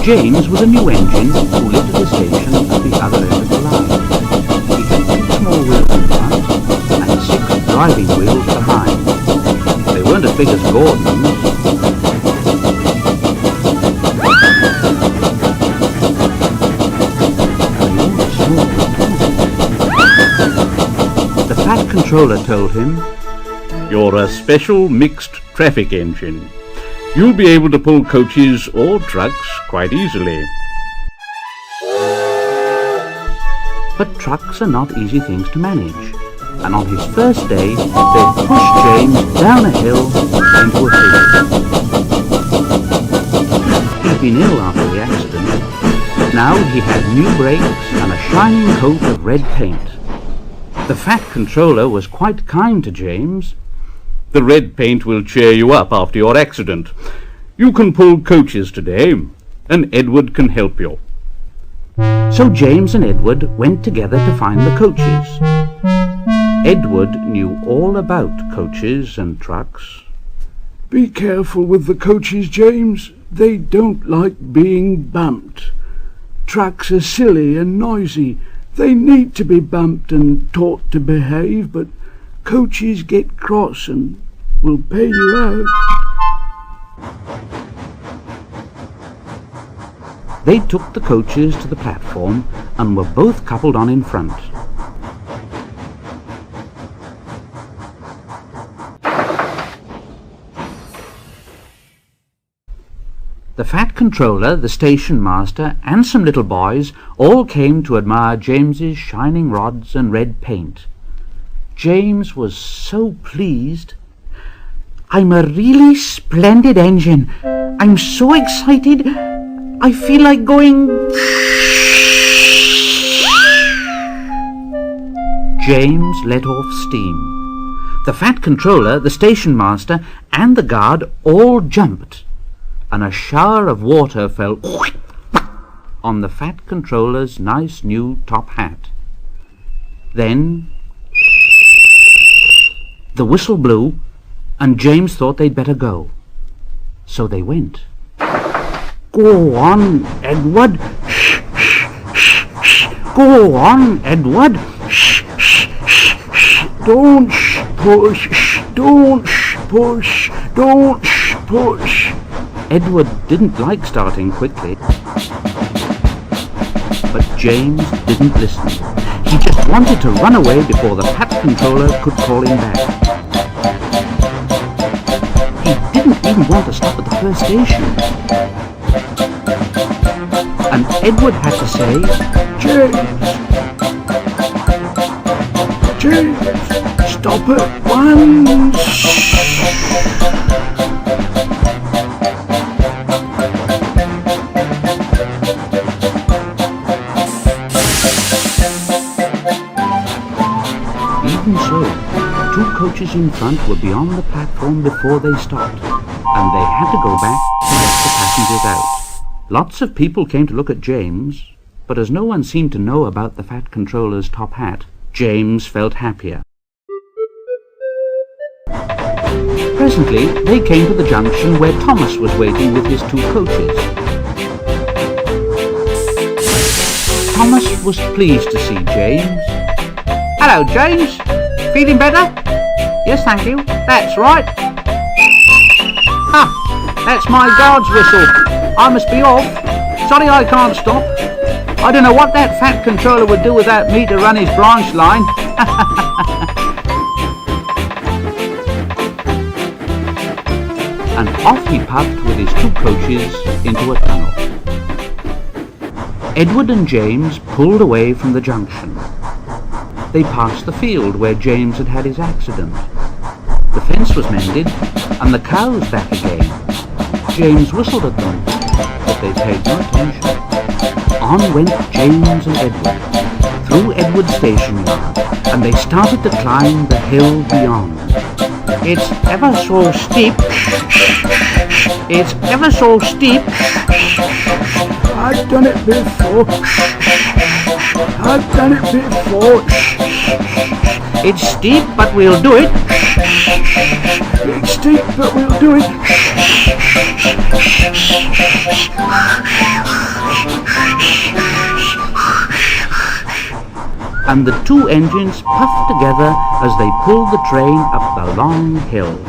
James was a new engine who lived at the station at the other end of the line. He had 2 small wheels in front and 6 driving wheels behind. They weren't as big as Gordon's. The Fat Controller told him, "You're a special mixed traffic engine. You'll be able to pull coaches or trucks quite easily." But trucks are not easy things to manage, and on his first day they pushed James down a hill into a field. He'd been ill after the accident, but now he had new brakes and a shining coat of red paint. The Fat Controller was quite kind to James. "The red paint will cheer you up after your accident. You can pull coaches today, and Edward can help you." So James and Edward went together to find the coaches. Edward knew all about coaches and trucks. "Be careful with the coaches, James. They don't like being bumped. Trucks are silly and noisy. They need to be bumped and taught to behave, but coaches get cross and will pay you out." They took the coaches to the platform and were both coupled on in front. The Fat Controller, the station master, and some little boys all came to admire James's shining rods and red paint. James was so pleased. "I'm a really splendid engine. I'm so excited. I feel like going..." James let off steam. The Fat Controller, the station master, and the guard all jumped, and a shower of water fell on the Fat Controller's nice new top hat. Then the whistle blew, and James thought they'd better go. So they went. "Go on, Edward. Go on, Edward. Don't push. Don't push. Don't push." Edward didn't like starting quickly, but James didn't listen. He just wanted to run away before the Fat Controller could call him back. He didn't even want to stop at the first station. And Edward had to say, James, stop at once." Even so, 2 coaches in front were beyond the platform before they stopped, and they had to go back to let the passengers out. Lots of people came to look at James, but as no one seemed to know about the Fat Controller's top hat, James felt happier. Presently, they came to the junction where Thomas was waiting with his 2 coaches. Thomas was pleased to see James. "Hello, James. Feeling better?" "Yes, thank you. That's right." "Ha! That's my guard's whistle. I must be off. Sorry I can't stop. I don't know what that Fat Controller would do without me to run his branch line." And off he puffed with his 2 coaches into a tunnel. Edward and James pulled away from the junction. They passed the field where James had had his accident. The fence was mended, and the cows back again. James whistled at them, but they paid no attention. On went James and Edward, through Edward's station yard, and they started to climb the hill beyond. "It's ever so steep. It's ever so steep." "I've done it before. I've done it before." "It's steep, but we'll do it." "It's steep, but we'll do it." and the two engines puffed together as they pulled the train up the long hill.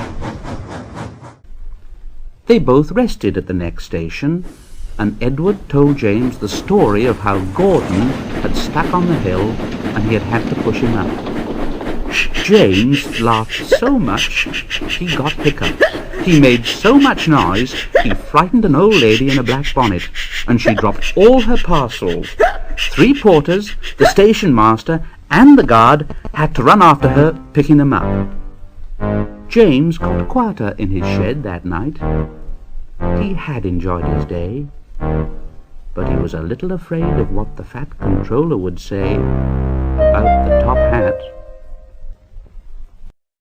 They both rested at the next station, and Edward told James the story of how Gordon had stuck on the hill and he had had to push him up. James laughed so much he got hiccup. He made so much noise he frightened an old lady in a black bonnet, and she dropped all her parcels. 3 porters, the station master, and the guard had to run after her, picking them up. James got quieter in his shed that night. He had enjoyed his day, but he was a little afraid of what the fat controller would say